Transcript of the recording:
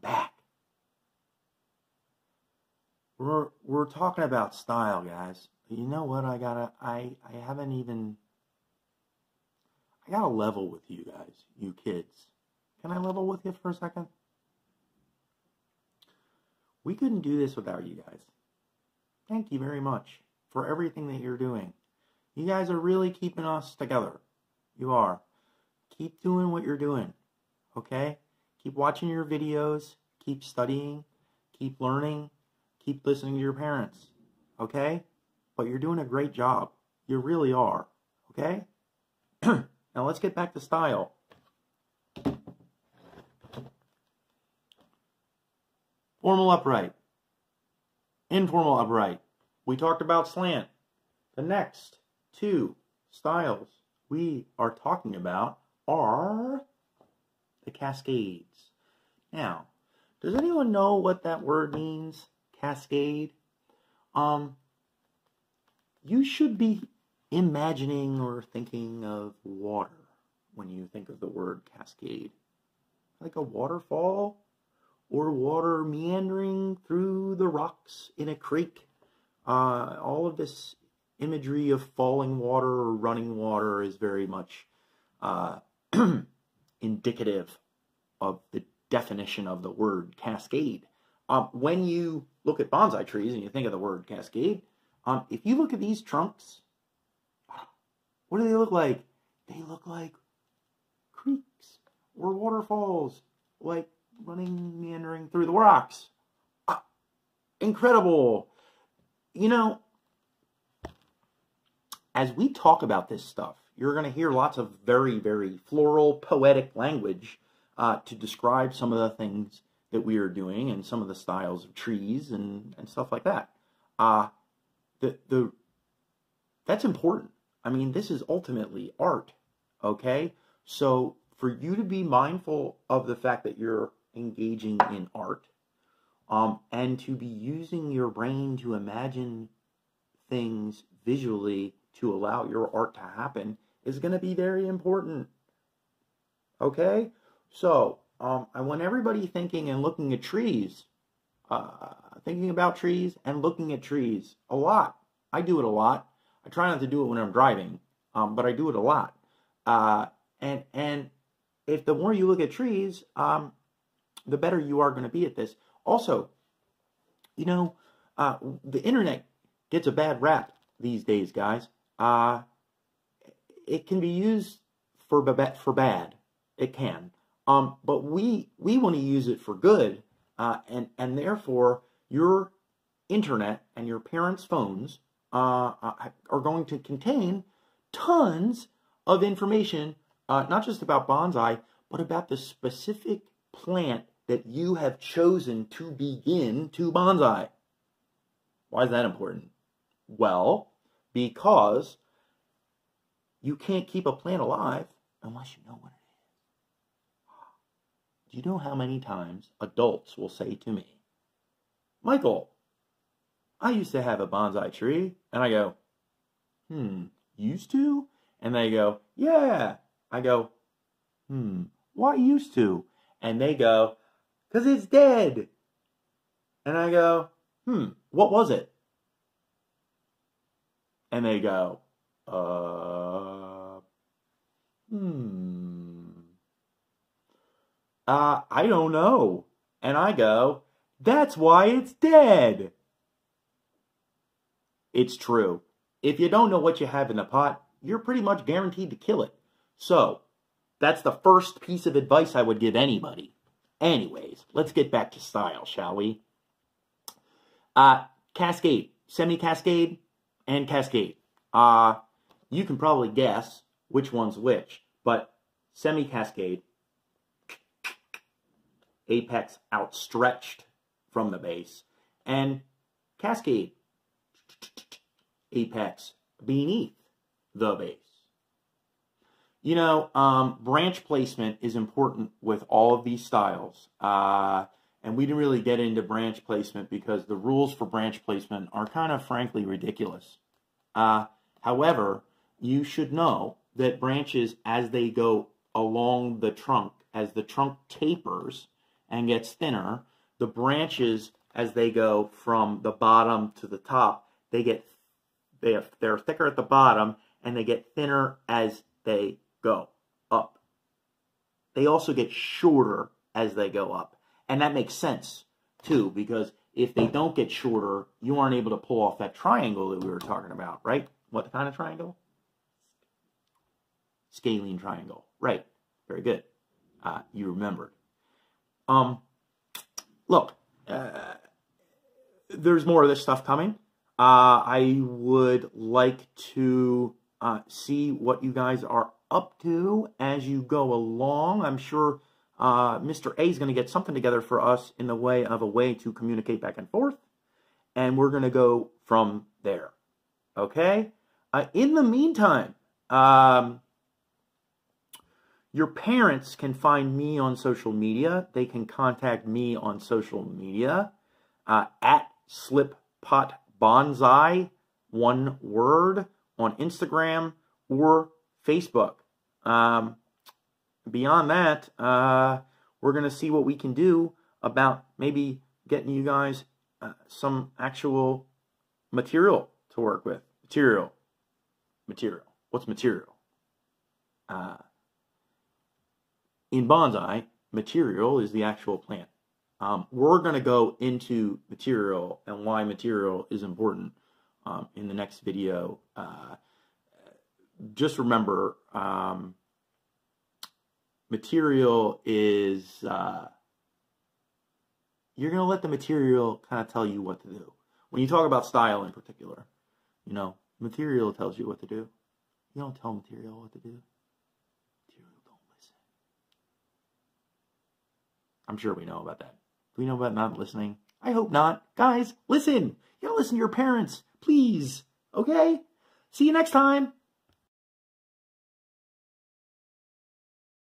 back. We're talking about style, guys. You know what? I gotta level with you guys, you kids. Can I level with you for a second? We couldn't do this without you guys. Thank you very much for everything that you're doing. You guys are really keeping us together. You are. Keep doing what you're doing, okay? Keep watching your videos, keep studying, keep learning, keep listening to your parents, okay? But you're doing a great job. You really are, okay? Now let's get back to style. Formal upright. Informal upright. We talked about slant. The next two styles we are talking about are the cascades. Now, does anyone know what that word means? Cascade? You should be imagining or thinking of water when you think of the word cascade. Like a waterfall or water meandering through the rocks in a creek. All of this imagery of falling water or running water is very much indicative of the definition of the word cascade. When you look at bonsai trees and you think of the word cascade, if you look at these trunks, what do they look like? They look like creeks or waterfalls, like running, meandering through the rocks. Incredible. You know, as we talk about this stuff, you're going to hear lots of very, very floral, poetic language to describe some of the things that we are doing and some of the styles of trees and stuff like that. That's important. I mean, this is ultimately art, okay? So for you to be mindful of the fact that you're engaging in art and to be using your brain to imagine things visually to allow your art to happen is going to be very important, okay? So I want everybody thinking and looking at trees, thinking about trees and looking at trees a lot. I do it a lot. I try not to do it when I'm driving, but I do it a lot. And if the more you look at trees, the better you are going to be at this. Also, you know, the internet gets a bad rap these days, guys. It can be used for bad. It can. But we want to use it for good, and therefore your internet and your parents' phones are going to contain tons of information, not just about bonsai, but about the specific plant that you have chosen to begin to bonsai. Why is that important? Well, because you can't keep a plant alive unless you know what it is. Do you know how many times adults will say to me, Michael, I used to have a bonsai tree. And I go, used to? And they go, yeah. I go, why used to? And they go, because it's dead. And I go, what was it? And they go, I don't know. And I go, that's why it's dead. It's true. If you don't know what you have in the pot, you're pretty much guaranteed to kill it. So, that's the first piece of advice I would give anybody. Anyways, let's get back to style, shall we? Cascade, semi-cascade, and cascade. You can probably guess which one's which, but semi-cascade, apex outstretched from the base, and cascade, apex beneath the base. You know, branch placement is important with all of these styles. And we didn't really get into branch placement because the rules for branch placement are kind of frankly ridiculous. However, you should know that branches, as they go along the trunk, as the trunk tapers and gets thinner. The branches, as they go from the bottom to the top, they're thicker at the bottom, and they get thinner as they go up. They also get shorter as they go up. And that makes sense, too, because if they don't get shorter, you aren't able to pull off that triangle that we were talking about, right? What kind of triangle? Scalene triangle. Right. Very good. You remembered. Look, there's more of this stuff coming. I would like to see what you guys are up to as you go along. I'm sure Mr. A is going to get something together for us in the way of a way to communicate back and forth. And we're going to go from there. Okay? In the meantime, your parents can find me on social media. They can contact me on social media at Slippot Bonsai, one word, on Instagram or Facebook. Beyond that, we're going to see what we can do about maybe getting you guys some actual material to work with. Material. What's material? In bonsai, material is the actual plant. We're going to go into material and why material is important in the next video. Just remember, material is, you're going to let the material kind of tell you what to do. When you talk about style in particular, you know, material tells you what to do. You don't tell material what to do. Material don't listen. I'm sure we know about that. Do we know about not listening? I hope not. Guys, listen. You gotta listen to your parents. Please. Okay? See you next time.